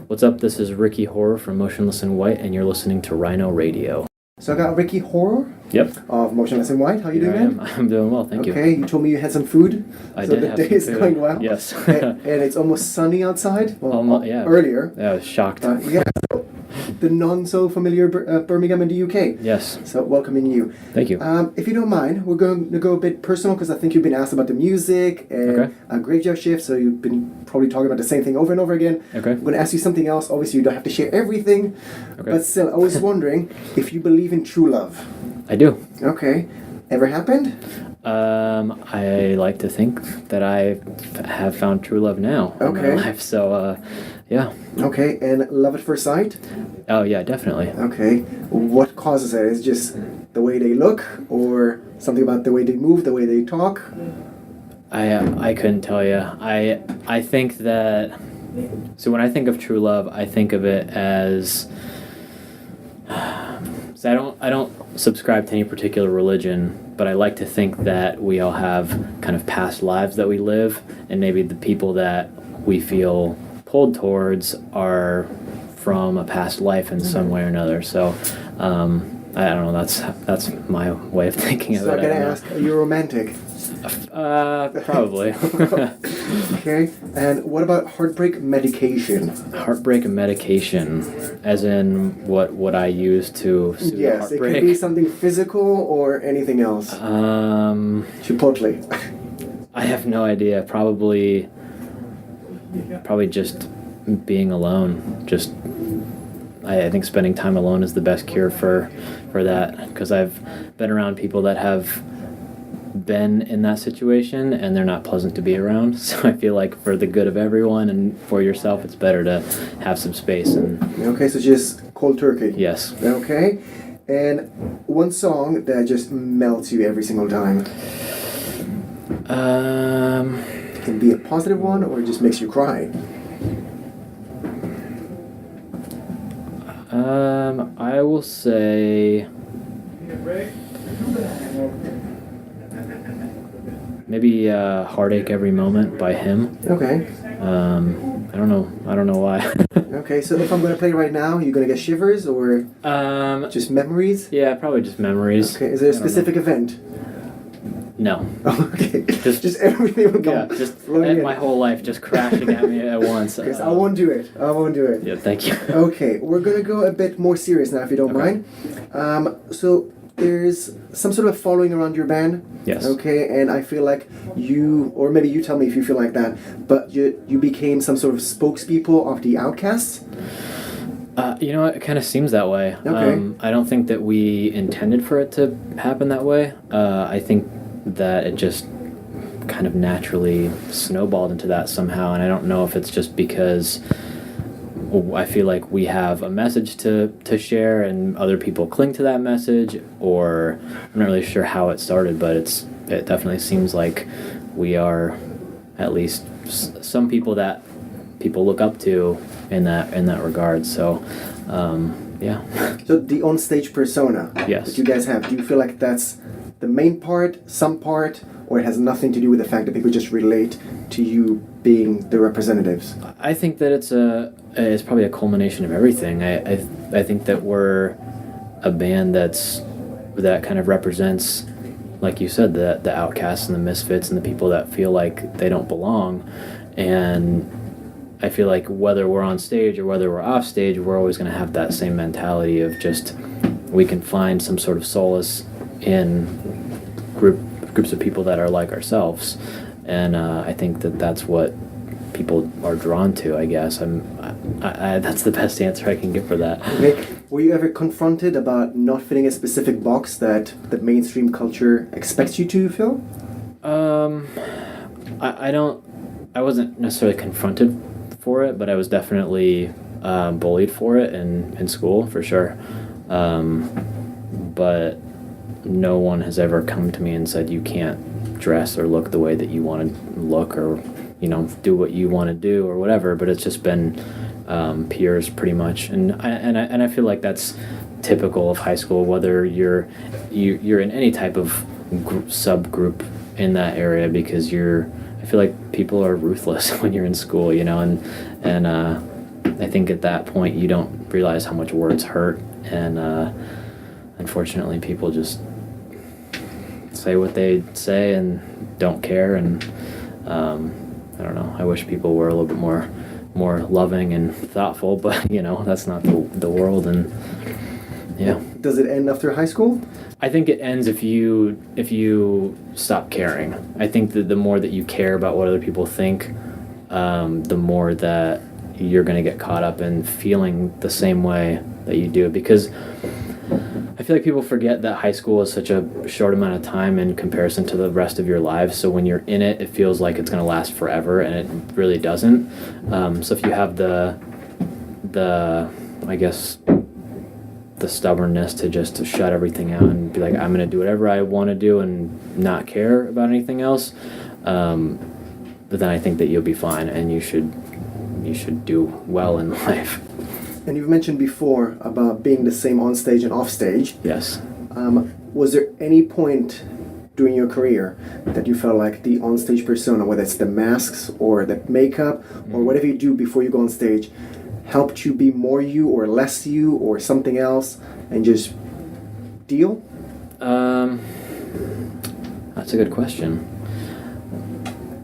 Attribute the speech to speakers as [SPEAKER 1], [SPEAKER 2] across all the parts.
[SPEAKER 1] What's up? This is Ricky Horror from Motionless in White, and you're listening to Rhino Radio.
[SPEAKER 2] So I got Ricky Horror of Motionless in White. How you doing, man?
[SPEAKER 1] I'm doing well, thank you.
[SPEAKER 2] Okay, you told me you had some food.
[SPEAKER 1] I
[SPEAKER 2] so
[SPEAKER 1] did
[SPEAKER 2] the
[SPEAKER 1] have
[SPEAKER 2] day
[SPEAKER 1] some
[SPEAKER 2] is
[SPEAKER 1] food.
[SPEAKER 2] going well.
[SPEAKER 1] Yes.
[SPEAKER 2] and it's almost sunny outside. Well,
[SPEAKER 1] yeah.
[SPEAKER 2] Earlier.
[SPEAKER 1] Yeah, I was shocked.
[SPEAKER 2] Yeah. The non-so-familiar Birmingham in the UK.
[SPEAKER 1] Yes.
[SPEAKER 2] So welcoming you.
[SPEAKER 1] Thank you.
[SPEAKER 2] If you don't mind, we're going to go a bit personal because I think you've been asked about the music and a graveyard shift, so you've been probably talking about the same thing over and over again.
[SPEAKER 1] Okay.
[SPEAKER 2] I'm going to ask you something else. Obviously, you don't have to share everything, but still, I was wondering if you believe in true love.
[SPEAKER 1] I do.
[SPEAKER 2] Okay. Ever happened?
[SPEAKER 1] I like to think that I have found true love now in my life, so, yeah.
[SPEAKER 2] Okay, and love at first sight?
[SPEAKER 1] Oh, yeah, definitely.
[SPEAKER 2] Okay. What causes it? Is it just the way they look, or something about the way they move, the way they talk?
[SPEAKER 1] I couldn't tell you. I think that... So when I think of true love, I think of it as... So I don't subscribe to any particular religion, but I like to think that we all have kind of past lives that we live, and maybe the people that we feel pulled towards are from a past life in some way or another. So I don't know. That's my way of thinking of it.
[SPEAKER 2] So I'm gonna ask, are you romantic?
[SPEAKER 1] Probably.
[SPEAKER 2] Okay. And what about heartbreak medication?
[SPEAKER 1] Heartbreak medication, as in what I use to soothe
[SPEAKER 2] yes,
[SPEAKER 1] heartbreak?
[SPEAKER 2] It could be something physical or anything else. Chipotle.
[SPEAKER 1] I have no idea. Probably just being alone. Just I think spending time alone is the best cure for that, because I've been around people that have been in that situation and they're not pleasant to be around. So I feel like for the good of everyone and for yourself, it's better to have some space. And
[SPEAKER 2] okay, so just cold turkey.
[SPEAKER 1] Yes.
[SPEAKER 2] Okay. And one song that just melts you every single time. It can be a positive one or it just makes you cry.
[SPEAKER 1] I will say maybe Heartache Every Moment by him.
[SPEAKER 2] Okay.
[SPEAKER 1] I don't know why.
[SPEAKER 2] Okay, so if I'm going to play right now, you're going to get shivers or just memories?
[SPEAKER 1] Yeah, probably just memories.
[SPEAKER 2] Okay, is there a specific event?
[SPEAKER 1] No.
[SPEAKER 2] Okay. Just everything will come.
[SPEAKER 1] Yeah, just my whole life just crashing at me at once.
[SPEAKER 2] Because I won't do it.
[SPEAKER 1] Yeah, thank you.
[SPEAKER 2] Okay, we're going to go a bit more serious now, if you don't mind. So there's some sort of following around your band.
[SPEAKER 1] Yes.
[SPEAKER 2] Okay, and I feel like you, or maybe you tell me if you feel like that, but you became some sort of spokespeople of the Outcasts.
[SPEAKER 1] You know, it kind of seems that way.
[SPEAKER 2] Okay.
[SPEAKER 1] I don't think that we intended for it to happen that way. I think that it just kind of naturally snowballed into that somehow, and I don't know if it's just because I feel like we have a message to share and other people cling to that message, or I'm not really sure how it started, but it definitely seems like we are at least some people that people look up to in that regard. So yeah. So
[SPEAKER 2] the on-stage persona that you guys have, do you feel like that's the main part, some part, or it has nothing to do with the fact that people just relate to you being the representatives?
[SPEAKER 1] I think that it's probably a culmination of everything. I think that we're a band that kind of represents, like you said, the outcasts and the misfits and the people that feel like they don't belong. And I feel like whether we're on stage or whether we're off stage, we're always going to have that same mentality of just we can find some sort of solace in groups of people that are like ourselves, and I think that's what people are drawn to. I guess that's the best answer I can give for that.
[SPEAKER 2] Nick, were you ever confronted about not fitting a specific box that the mainstream culture expects you to fill?
[SPEAKER 1] I wasn't necessarily confronted for it, but I was definitely bullied for it in school, for sure. But no one has ever come to me and said you can't dress or look the way that you want to look, or do what you want to do or whatever. But it's just been peers pretty much, and I feel like that's typical of high school, whether you're in any type of subgroup in that area, because I feel like people are ruthless when you're in school, and I think at that point you don't realize how much words hurt, and unfortunately people just say what they say and don't care, and I don't know, I wish people were a little bit more loving and thoughtful, but that's not the world. And yeah.
[SPEAKER 2] Does it end after high school?
[SPEAKER 1] I think it ends if you stop caring. I think that the more that you care about what other people think, the more that you're going to get caught up in feeling the same way that you do. Because I feel like people forget that high school is such a short amount of time in comparison to the rest of your lives. So when you're in it, it feels like it's going to last forever, and it really doesn't. So if you have the I guess, the stubbornness to shut everything out and be like, I'm going to do whatever I want to do and not care about anything else, but then I think that you'll be fine, and you should do well in life.
[SPEAKER 2] And you've mentioned before about being the same on stage and off stage.
[SPEAKER 1] Yes.
[SPEAKER 2] Was there any point during your career that you felt like the on stage persona, whether it's the masks or the makeup or whatever you do before you go on stage, helped you be more you or less you or something else, and just deal?
[SPEAKER 1] That's a good question.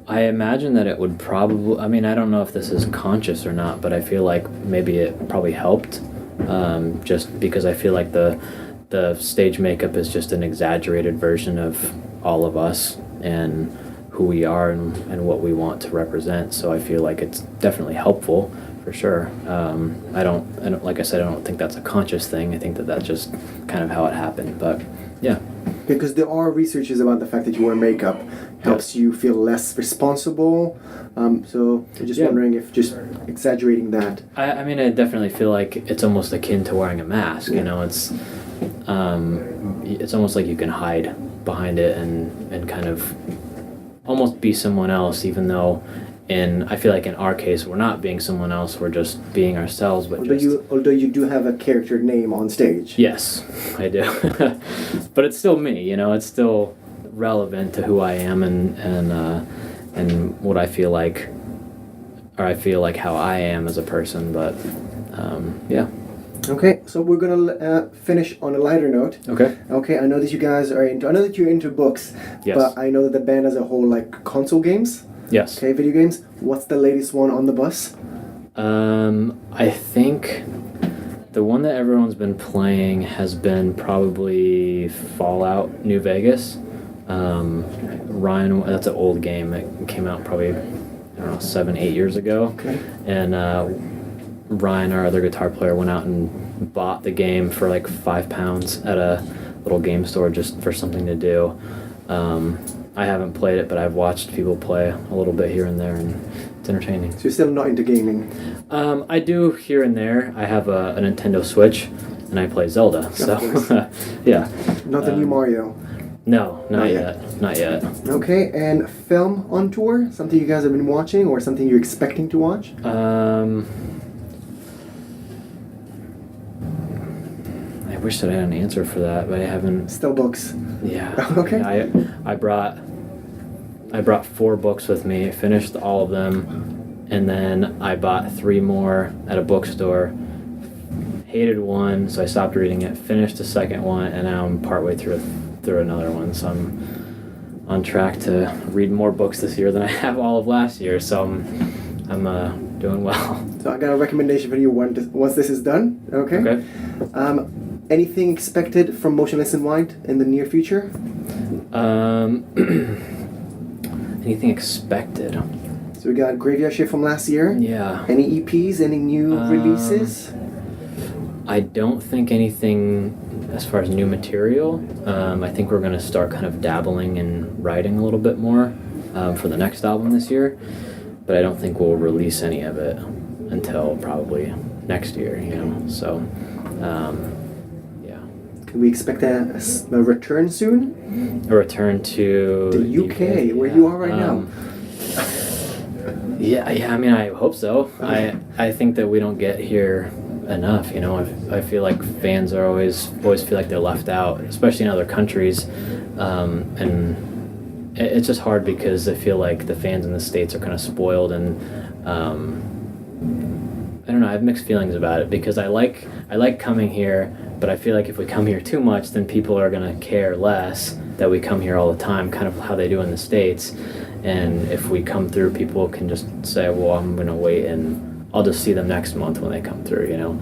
[SPEAKER 1] I imagine that it would probably, I mean, I don't know if this is conscious or not, but I feel like maybe it probably helped, just because I feel like the stage makeup is just an exaggerated version of all of us and who we are and what we want to represent. So I feel like it's definitely helpful, for sure. I don't, like I said, I don't think that's a conscious thing. I think that that's just kind of how it happened, but yeah.
[SPEAKER 2] Because there are researches about the fact that you wear makeup helps you feel less responsible. So I'm just wondering if just exaggerating that.
[SPEAKER 1] I mean, I definitely feel like it's almost akin to wearing a mask. It's almost like you can hide behind it and kind of almost be someone else, even though I feel like in our case we're not being someone else, we're just being ourselves. But
[SPEAKER 2] although you do have a character name on stage.
[SPEAKER 1] Yes, I do. But it's still me, it's still relevant to who I am and what I feel like, or I feel like how I am as a person. But yeah.
[SPEAKER 2] Okay, so we're gonna finish on a lighter note. Okay, I know that you guys I know that you're into books.
[SPEAKER 1] Yes.
[SPEAKER 2] But I know that the band as a whole like console games.
[SPEAKER 1] Yes.
[SPEAKER 2] Okay, video games. What's the latest one on the bus?
[SPEAKER 1] I think the one that everyone's been playing has been probably Fallout New Vegas. Ryan, that's an old game. It came out probably, 7-8 years ago.
[SPEAKER 2] Okay.
[SPEAKER 1] And Ryan, our other guitar player, went out and bought the game for like £5 at a little game store just for something to do. I haven't played it, but I've watched people play a little bit here and there, and it's entertaining.
[SPEAKER 2] So you're still not into gaming?
[SPEAKER 1] I do here and there. I have a Nintendo Switch, and I play Zelda. So, yeah.
[SPEAKER 2] Not the new Mario?
[SPEAKER 1] No, not yet. Not yet.
[SPEAKER 2] Okay, and film on tour? Something you guys have been watching, or something you're expecting to watch?
[SPEAKER 1] I wish that I had an answer for that, but I haven't.
[SPEAKER 2] Still books.
[SPEAKER 1] Yeah.
[SPEAKER 2] Okay.
[SPEAKER 1] I brought 4 books with me, finished all of them, and then I bought 3 more at a bookstore. Hated one, so I stopped reading it. Finished the second one, and now I'm partway through another one. So I'm on track to read more books this year than I have all of last year. So I'm doing well. So
[SPEAKER 2] I got a recommendation for you once this is done. Okay. Anything expected from Motionless in White in the near future?
[SPEAKER 1] Anything expected?
[SPEAKER 2] So we got Graveyard Shift from last year.
[SPEAKER 1] Yeah.
[SPEAKER 2] Any EPs? Any new releases?
[SPEAKER 1] I don't think anything as far as new material. I think we're going to start kind of dabbling in writing a little bit more for the next album this year. But I don't think we'll release any of it until probably next year, So, yeah.
[SPEAKER 2] Can we expect a return soon?
[SPEAKER 1] A return to
[SPEAKER 2] the UK, where you are right now.
[SPEAKER 1] Yeah. I mean, I hope so. I think that we don't get here enough. I feel like fans are always feel like they're left out, especially in other countries, and it's just hard because I feel like the fans in the States are kind of spoiled, and I don't know. I have mixed feelings about it because I like coming here, but I feel like if we come here too much, then people are gonna care less that we come here all the time, kind of how they do in the States. And if we come through, people can just say, "Well, I'm gonna wait and I'll just see them next month when they come through." You know.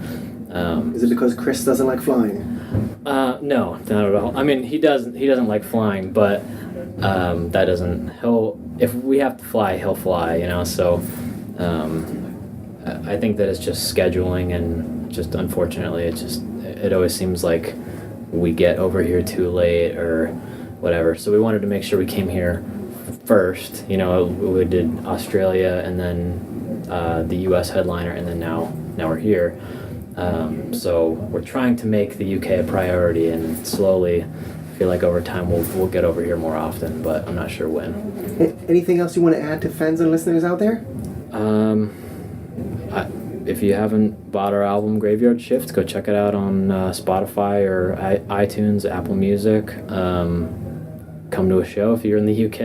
[SPEAKER 2] Is it because Chris doesn't like flying?
[SPEAKER 1] No, not at all. I mean, he doesn't like flying, but that doesn't. If we have to fly, he'll fly. You know, so. I think that it's just scheduling, and just unfortunately it always seems like we get over here too late or whatever. So we wanted to make sure we came here first. You know, we did Australia and then the U.S. headliner, and then now we're here. So we're trying to make the UK a priority, and slowly I feel like over time we'll get over here more often, but I'm not sure when.
[SPEAKER 2] Anything else you want to add to fans and listeners out there?
[SPEAKER 1] If you haven't bought our album Graveyard Shift, go check it out on Spotify or iTunes, Apple Music. Come to a show if you're in the UK,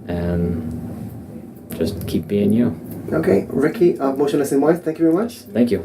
[SPEAKER 1] and just keep being you.
[SPEAKER 2] Okay, Ricky of Motionless in Mind, thank you very much.
[SPEAKER 1] Thank you.